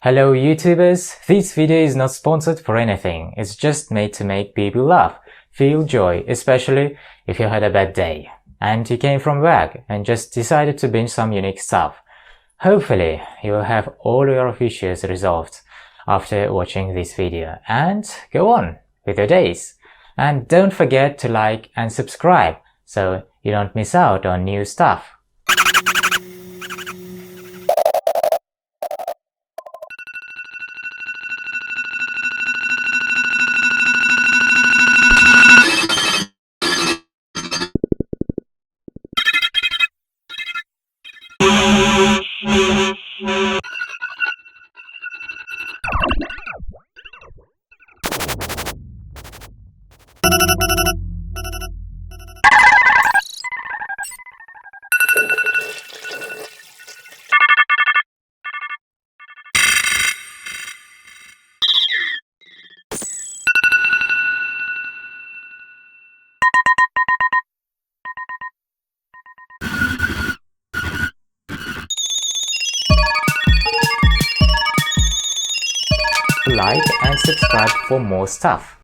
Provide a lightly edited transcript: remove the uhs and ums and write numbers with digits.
Hello YouTubers, this video is not sponsored for anything, it's just made to make people laugh, feel joy, especially if you had a bad day, and you came from work and just decided to binge some unique stuff. Hopefully, you will have all your issues resolved after watching this video, and go on with your days. And don't forget to like and subscribe so you don't miss out on new stuff. Like and subscribe for more stuff.